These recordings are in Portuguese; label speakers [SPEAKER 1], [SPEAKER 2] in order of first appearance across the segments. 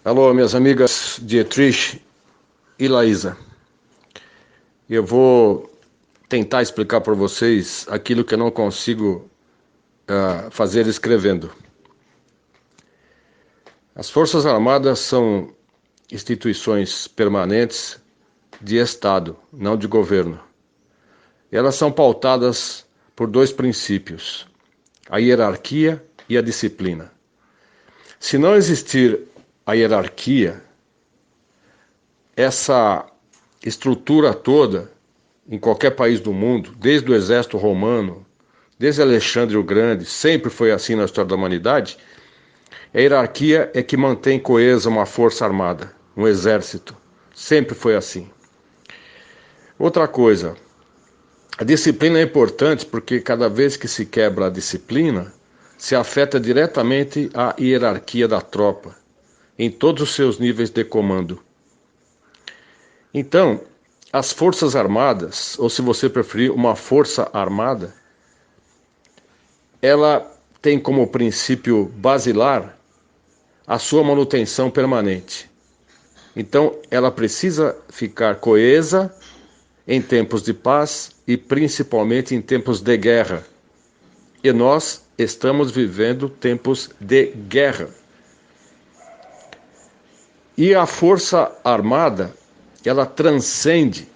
[SPEAKER 1] Alô, minhas amigas Dietrich e Laísa. Eu vou tentar explicar para vocês aquilo que eu não consigo fazer escrevendo. As Forças Armadas são instituições permanentes de Estado, não de governo. E elas são pautadas por dois princípios: a hierarquia e a disciplina. Se não existir a hierarquia, essa estrutura toda, em qualquer país do mundo, desde o exército romano, desde Alexandre o Grande, sempre foi assim na história da humanidade. A hierarquia é que mantém coesa uma força armada, um exército. Sempre foi assim. Outra coisa, a disciplina é importante porque cada vez que se quebra a disciplina, se afeta diretamente a hierarquia da tropa, em todos os seus níveis de comando. Então, as Forças Armadas, ou se você preferir, uma força armada, ela tem como princípio basilar a sua manutenção permanente. Então, ela precisa ficar coesa em tempos de paz e principalmente em tempos de guerra. E nós estamos vivendo tempos de guerra. E a Força Armada, ela transcende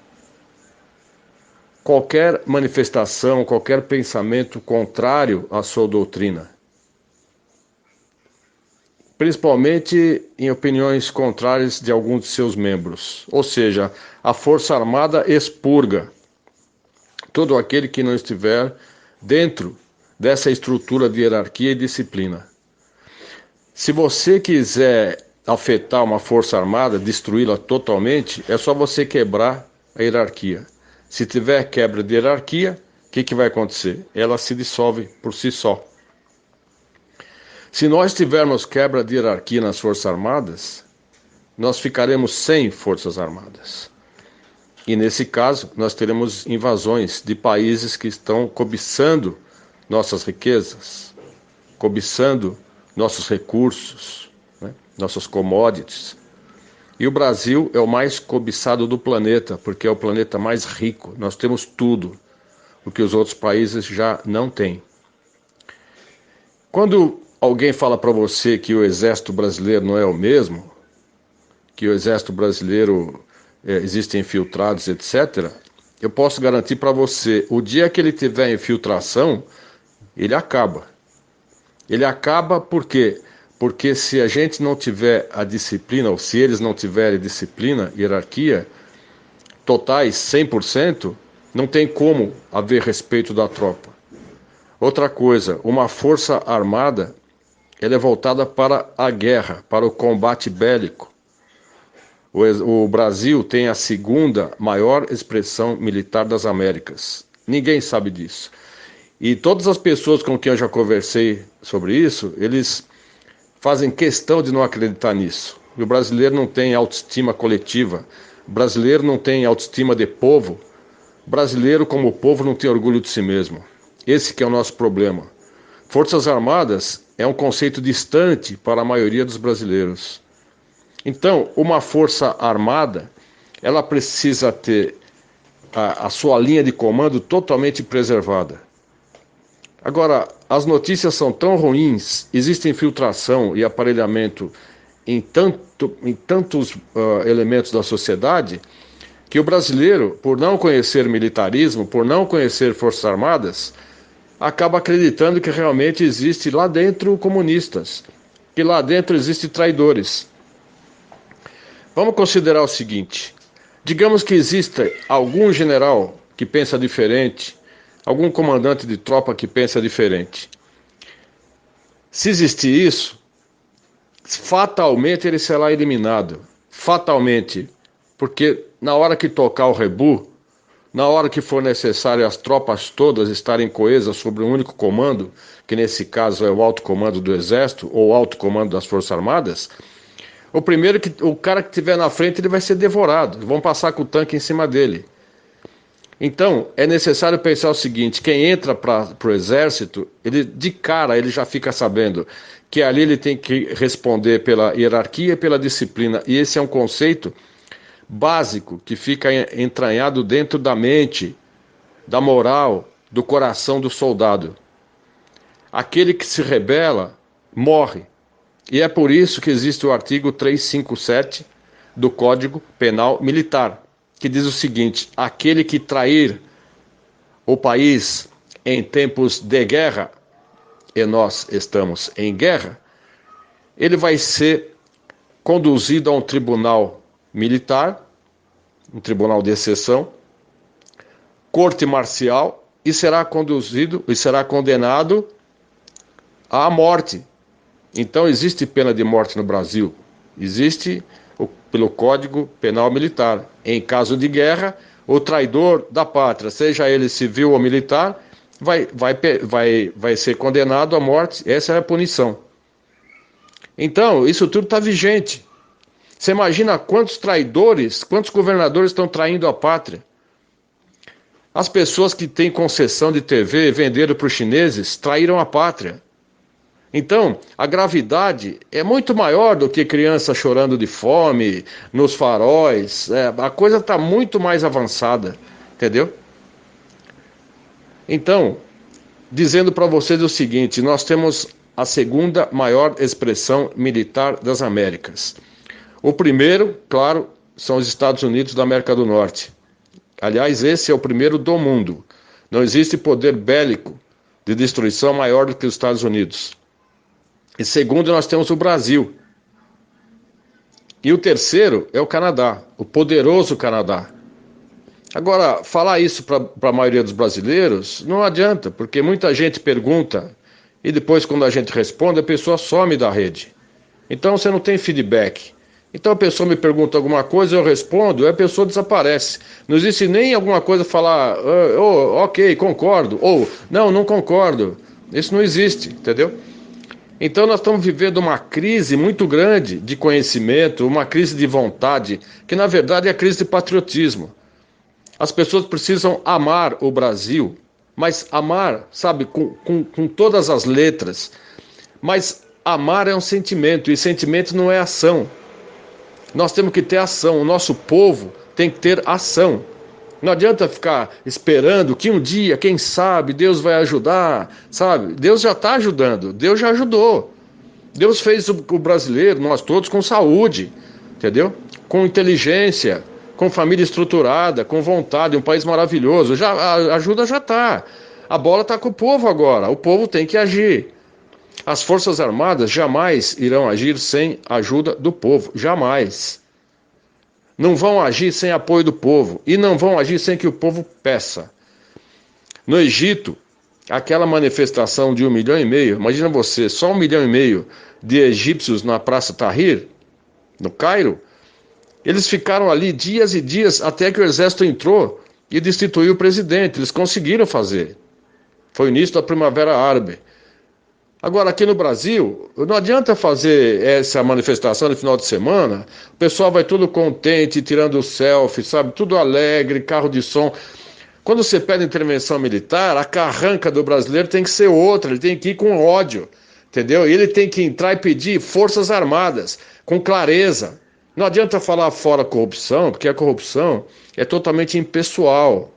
[SPEAKER 1] qualquer manifestação, qualquer pensamento contrário à sua doutrina. Principalmente em opiniões contrárias de alguns de seus membros. Ou seja, a Força Armada expurga todo aquele que não estiver dentro dessa estrutura de hierarquia e disciplina. Se você quiser afetar uma Força Armada, destruí-la totalmente, é só você quebrar a hierarquia. Se tiver quebra de hierarquia, o que vai acontecer? Ela se dissolve por si só. Se nós tivermos quebra de hierarquia nas Forças Armadas, nós ficaremos sem Forças Armadas. E nesse caso, nós teremos invasões de países que estão cobiçando nossas riquezas, cobiçando nossos recursos, né? Nossas commodities. E o Brasil é o mais cobiçado do planeta, porque é o planeta mais rico. Nós temos tudo, o que os outros países já não têm. Quando alguém fala para você que o exército brasileiro não é o mesmo, que o exército brasileiro existem infiltrados, etc., eu posso garantir para você, o dia que ele tiver infiltração, ele acaba. Ele acaba por quê? Porque se a gente não tiver a disciplina, ou se eles não tiverem disciplina, hierarquia, totais 100%, não tem como haver respeito da tropa. Outra coisa, uma força armada, ela é voltada para a guerra, para o combate bélico. O Brasil tem a segunda maior expressão militar das Américas. Ninguém sabe disso. E todas as pessoas com quem eu já conversei sobre isso, eles fazem questão de não acreditar nisso. E o brasileiro não tem autoestima coletiva. O brasileiro não tem autoestima de povo. O brasileiro, como povo, não tem orgulho de si mesmo. Esse que é o nosso problema. Forças Armadas é um conceito distante para a maioria dos brasileiros. Então, uma força armada, ela precisa ter a sua linha de comando totalmente preservada. Agora, as notícias são tão ruins, existe infiltração e aparelhamento em tantos elementos da sociedade, que o brasileiro, por não conhecer militarismo, por não conhecer forças armadas, acaba acreditando que realmente existe lá dentro comunistas, que lá dentro existem traidores. Vamos considerar o seguinte: digamos que exista algum general que pensa diferente, algum comandante de tropa que pensa diferente. Se existir isso, fatalmente ele será eliminado. Fatalmente. Porque na hora que tocar o rebu, na hora que for necessário as tropas todas estarem coesas sobre um único comando, que nesse caso é o alto comando do Exército ou o alto comando das Forças Armadas, o cara que estiver na frente ele vai ser devorado, vão passar com o tanque em cima dele. Então, é necessário pensar o seguinte: quem entra para o exército, ele de cara ele já fica sabendo que ali ele tem que responder pela hierarquia e pela disciplina. E esse é um conceito básico que fica entranhado dentro da mente, da moral, do coração do soldado. Aquele que se rebela morre. E é por isso que existe o artigo 357 do Código Penal Militar, que diz o seguinte: aquele que trair o país em tempos de guerra, e nós estamos em guerra, ele vai ser conduzido a um tribunal militar, um tribunal de exceção, corte marcial, e será conduzido e será condenado à morte. Então existe pena de morte no Brasil, existe pelo Código Penal Militar. Em caso de guerra, o traidor da pátria, seja ele civil ou militar, vai ser condenado à morte. Essa é a punição. Então, isso tudo está vigente. Você imagina quantos traidores, quantos governadores estão traindo a pátria? As pessoas que têm concessão de TV, venderam para os chineses, traíram a pátria. Então, a gravidade é muito maior do que criança chorando de fome, nos faróis. A coisa está muito mais avançada, entendeu? Então, dizendo para vocês o seguinte: nós temos a segunda maior expressão militar das Américas. O primeiro, claro, são os Estados Unidos da América do Norte. Aliás, esse é o primeiro do mundo. Não existe poder bélico de destruição maior do que os Estados Unidos. E segundo, nós temos o Brasil. E o terceiro é o Canadá, o poderoso Canadá. Agora, falar isso para a maioria dos brasileiros não adianta, porque muita gente pergunta e depois, quando a gente responde, a pessoa some da rede. Então você não tem feedback. Então a pessoa me pergunta alguma coisa, eu respondo, e a pessoa desaparece. Não existe nem alguma coisa falar, ok, concordo, ou não concordo. Isso não existe, entendeu? Então nós estamos vivendo uma crise muito grande de conhecimento, uma crise de vontade, que na verdade é a crise de patriotismo. As pessoas precisam amar o Brasil, mas amar, sabe, com todas as letras. Mas amar é um sentimento, e sentimento não é ação. Nós temos que ter ação, o nosso povo tem que ter ação. Não adianta ficar esperando que um dia, quem sabe, Deus vai ajudar, sabe? Deus já está ajudando, Deus já ajudou. Deus fez o brasileiro, nós todos, com saúde, entendeu? Com inteligência, com família estruturada, com vontade, um país maravilhoso. A ajuda já está. A bola está com o povo agora, o povo tem que agir. As Forças Armadas jamais irão agir sem a ajuda do povo, jamais. Não vão agir sem apoio do povo e não vão agir sem que o povo peça. No Egito, aquela manifestação de 1,5 milhão, imagina você, só 1,5 milhão de egípcios na Praça Tahrir, no Cairo, eles ficaram ali dias e dias até que o exército entrou e destituiu o presidente. Eles conseguiram fazer. Foi o início da Primavera Árabe. Agora, aqui no Brasil, não adianta fazer essa manifestação no final de semana, o pessoal vai tudo contente, tirando selfie, sabe, tudo alegre, carro de som. Quando você pede intervenção militar, a carranca do brasileiro tem que ser outra, ele tem que ir com ódio, entendeu? E ele tem que entrar e pedir forças armadas, com clareza. Não adianta falar fora corrupção, porque a corrupção é totalmente impessoal,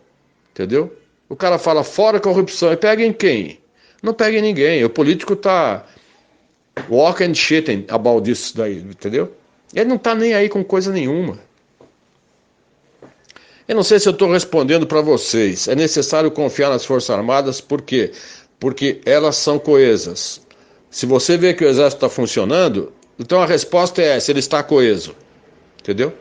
[SPEAKER 1] entendeu? O cara fala fora corrupção, e pega em quem? Não pega em ninguém. O político tá walk and shitting about this daí, entendeu? Ele não tá nem aí com coisa nenhuma. Eu não sei se eu estou respondendo para vocês. É necessário confiar nas Forças Armadas, por quê? Porque elas são coesas. Se você vê que o exército está funcionando, então a resposta é essa, ele está coeso. Entendeu?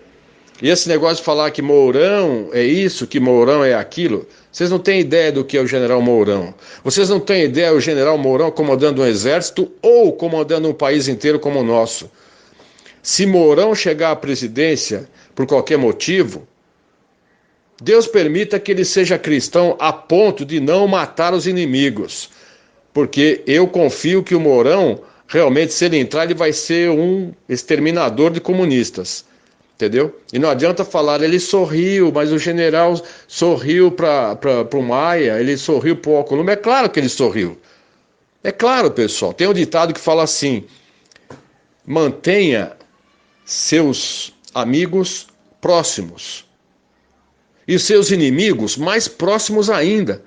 [SPEAKER 1] E esse negócio de falar que Mourão é isso, que Mourão é aquilo, vocês não têm ideia do que é o general Mourão. Vocês não têm ideia do general Mourão comandando um exército ou comandando um país inteiro como o nosso. Se Mourão chegar à presidência por qualquer motivo, Deus permita que ele seja cristão a ponto de não matar os inimigos. Porque eu confio que o Mourão, realmente, se ele entrar, ele vai ser um exterminador de comunistas. entendeu? E não adianta falar, ele sorriu, mas o general sorriu para o Maia, ele sorriu para o Alcolumbre. É claro que ele sorriu. É claro, pessoal. Tem um ditado que fala assim: mantenha seus amigos próximos e seus inimigos mais próximos ainda.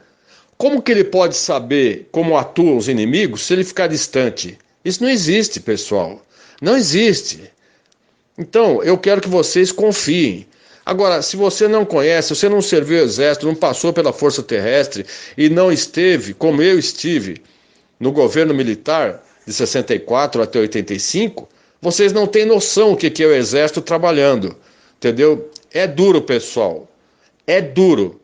[SPEAKER 1] Como que ele pode saber como atuam os inimigos se ele ficar distante? Isso não existe, pessoal. Não existe. Então, eu quero que vocês confiem. Agora, se você não conhece, você não serviu o exército, não passou pela Força Terrestre e não esteve, como eu estive, no governo militar de 64 até 85, vocês não têm noção o que é o exército trabalhando, entendeu? É duro, pessoal. É duro.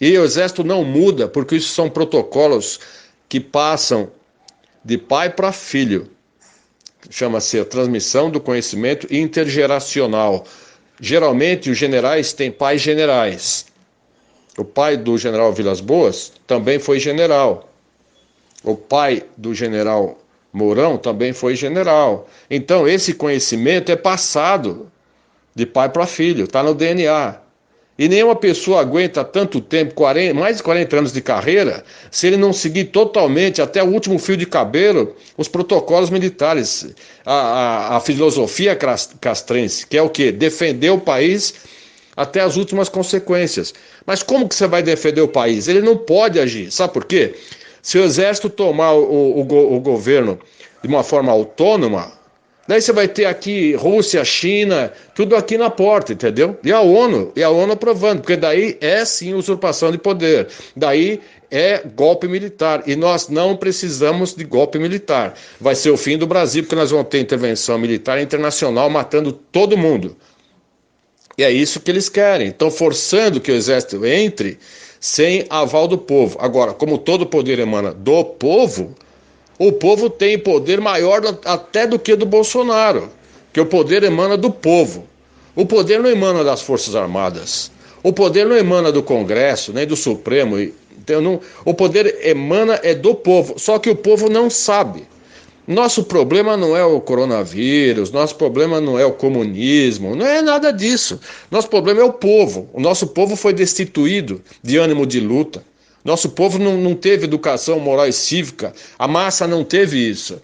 [SPEAKER 1] E o exército não muda, porque isso são protocolos que passam de pai para filho. Chama-se a transmissão do conhecimento intergeracional. Geralmente os generais têm pais generais. O pai do general Vilas Boas também foi general. O pai do general Mourão também foi general. Então esse conhecimento é passado de pai para filho, está no DNA. E nenhuma pessoa aguenta tanto tempo, mais de 40 anos de carreira, se ele não seguir totalmente, até o último fio de cabelo, os protocolos militares, a filosofia castrense, que é o quê? Defender o país até as últimas consequências. Mas como que você vai defender o país? Ele não pode agir. Sabe por quê? Se o exército tomar o governo de uma forma autônoma, daí você vai ter aqui Rússia, China, tudo aqui na porta, entendeu? E a ONU aprovando, porque daí é sim usurpação de poder, daí é golpe militar, e nós não precisamos de golpe militar. Vai ser o fim do Brasil, porque nós vamos ter intervenção militar internacional matando todo mundo. E é isso que eles querem, estão forçando que o exército entre sem aval do povo. Agora, como todo poder emana do povo, o povo tem poder maior até do que do Bolsonaro, que o poder emana do povo. O poder não emana das Forças Armadas. O poder não emana do Congresso, nem do Supremo. Então, não, o poder emana é do povo, só que o povo não sabe. Nosso problema não é o coronavírus, nosso problema não é o comunismo, não é nada disso. Nosso problema é o povo. O nosso povo foi destituído de ânimo de luta. Nosso povo não teve educação moral e cívica, a massa não teve isso.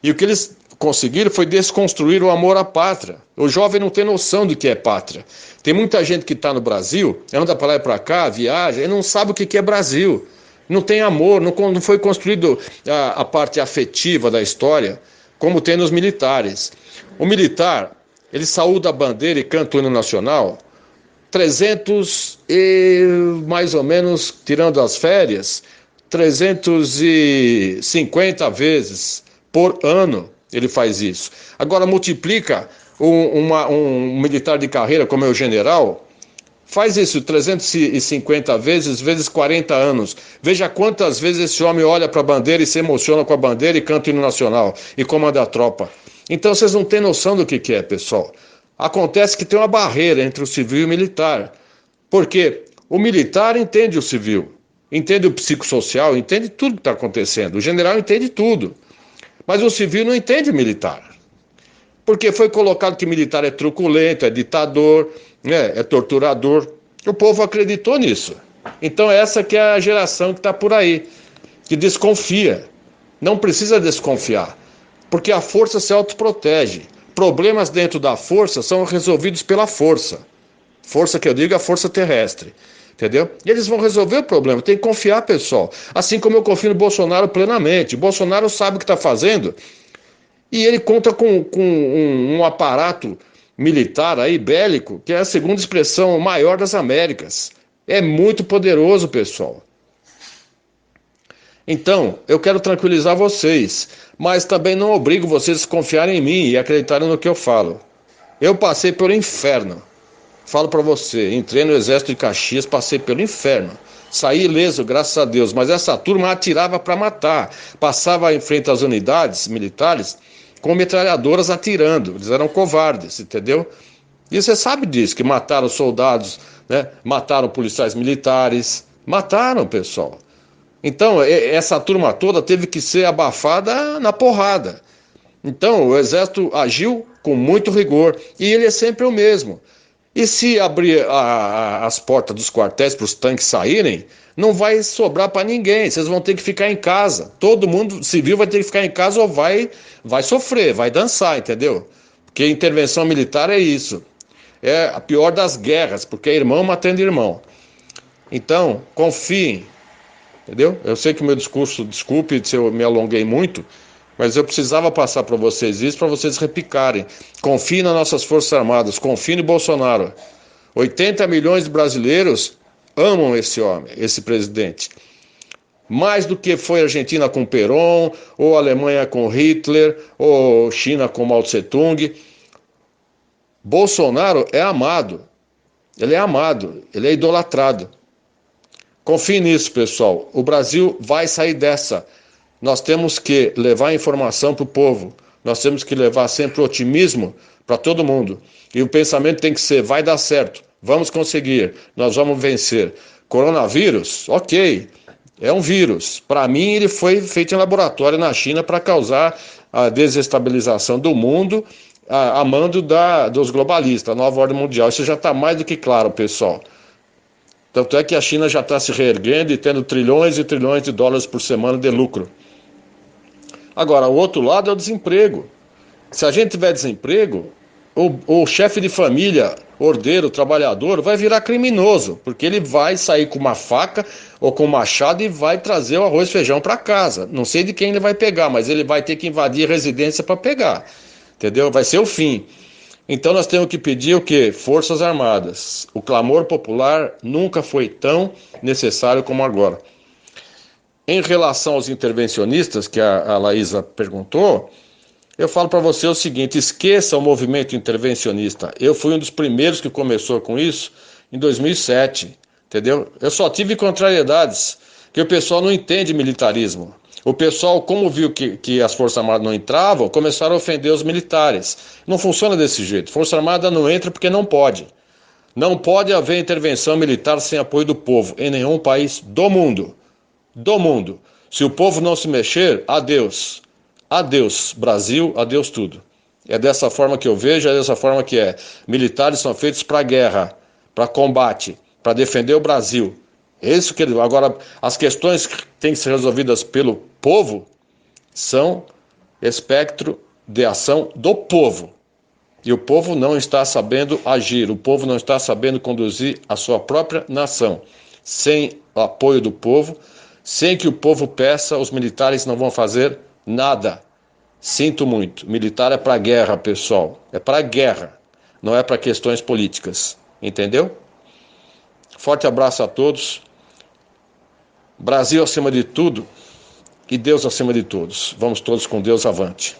[SPEAKER 1] E o que eles conseguiram foi desconstruir o amor à pátria. O jovem não tem noção do que é pátria. Tem muita gente que está no Brasil, anda para lá e para cá, viaja, e não sabe o que é Brasil. Não tem amor, não foi construído a parte afetiva da história, como tem nos militares. O militar, ele saúda a bandeira e canta o hino nacional 300 e mais ou menos, tirando as férias, 350 vezes por ano ele faz isso. Agora multiplica um militar de carreira como é o general, faz isso 350 vezes 40 anos. Veja quantas vezes esse homem olha para a bandeira e se emociona com a bandeira e canta o hino nacional e comanda a tropa. Então vocês não têm noção do que é, pessoal. Acontece que tem uma barreira entre o civil e o militar, porque o militar entende o civil, entende o psicossocial, entende tudo que está acontecendo, o general entende tudo, mas o civil não entende o militar, porque foi colocado que militar é truculento, é ditador, né, é torturador, o povo acreditou nisso. Então essa que é a geração que está por aí, que desconfia, não precisa desconfiar, porque a força se autoprotege. Problemas dentro da força são resolvidos pela força. Força que eu digo é a força terrestre. Entendeu? E eles vão resolver o problema. Tem que confiar, pessoal. Assim como eu confio no Bolsonaro plenamente. O Bolsonaro sabe o que está fazendo. E ele conta com um aparato militar aí, bélico, que é a segunda expressão maior das Américas. É muito poderoso, pessoal. Então, eu quero tranquilizar vocês, mas também não obrigo vocês a confiarem em mim e acreditarem no que eu falo. Eu passei pelo inferno. Falo para você, entrei no exército de Caxias, passei pelo inferno. Saí ileso, graças a Deus, mas essa turma atirava para matar. Passava em frente às unidades militares com metralhadoras atirando. Eles eram covardes, entendeu? E você sabe disso, que mataram soldados, né? Mataram policiais militares. Mataram, pessoal. Então, essa turma toda teve que ser abafada na porrada. Então, o Exército agiu com muito rigor e ele é sempre o mesmo. E se abrir as portas dos quartéis para os tanques saírem, não vai sobrar para ninguém. Vocês vão ter que ficar em casa. Todo mundo civil vai ter que ficar em casa ou vai sofrer, vai dançar, entendeu? Porque intervenção militar é isso. É a pior das guerras, porque é irmão matando irmão. Então, confiem, entendeu? Eu sei que o meu discurso, desculpe se eu me alonguei muito, mas eu precisava passar para vocês isso, para vocês repicarem. Confiem nas nossas Forças Armadas, confiem no Bolsonaro. 80 milhões de brasileiros amam esse homem, esse presidente. Mais do que foi a Argentina com Perón, ou a Alemanha com Hitler, ou China com Mao Tse-tung. Bolsonaro é amado. Ele é amado, ele é idolatrado. Confie nisso, pessoal. O Brasil vai sair dessa. Nós temos que levar informação para o povo. Nós temos que levar sempre otimismo para todo mundo. E o pensamento tem que ser: vai dar certo, vamos conseguir, nós vamos vencer. Coronavírus, ok, é um vírus. Para mim, ele foi feito em laboratório na China para causar a desestabilização do mundo a mando dos globalistas, a nova ordem mundial. Isso já está mais do que claro, pessoal. Tanto é que a China já está se reerguendo e tendo trilhões e trilhões de dólares por semana de lucro. Agora, o outro lado é o desemprego. Se a gente tiver desemprego, o chefe de família, ordeiro, trabalhador, vai virar criminoso, porque ele vai sair com uma faca ou com um machado e vai trazer o arroz e feijão para casa. Não sei de quem ele vai pegar, mas ele vai ter que invadir a residência para pegar. Entendeu? Vai ser o fim. Então nós temos que pedir o quê? Forças Armadas. O clamor popular nunca foi tão necessário como agora. Em relação aos intervencionistas, que a Laísa perguntou, eu falo para você o seguinte: esqueça o movimento intervencionista. Eu fui um dos primeiros que começou com isso em 2007, entendeu? Eu só tive contrariedades, que o pessoal não entende militarismo. O pessoal, como viu que as Forças Armadas não entravam, começaram a ofender os militares. Não funciona desse jeito. Força Armada não entra porque não pode. Não pode haver intervenção militar sem apoio do povo, em nenhum país do mundo. Do mundo. Se o povo não se mexer, adeus. Adeus, Brasil, adeus tudo. É dessa forma que eu vejo, é dessa forma que é. Militares são feitos para guerra, para combate, para defender o Brasil. Isso que agora as questões que têm que ser resolvidas pelo povo são espectro de ação do povo. E o povo não está sabendo agir, o povo não está sabendo conduzir a sua própria nação. Sem o apoio do povo, sem que o povo peça, os militares não vão fazer nada. Sinto muito, militar é para guerra, pessoal. É para guerra, não é para questões políticas. Entendeu? Forte abraço a todos. Brasil acima de tudo e Deus acima de todos. Vamos todos com Deus avante.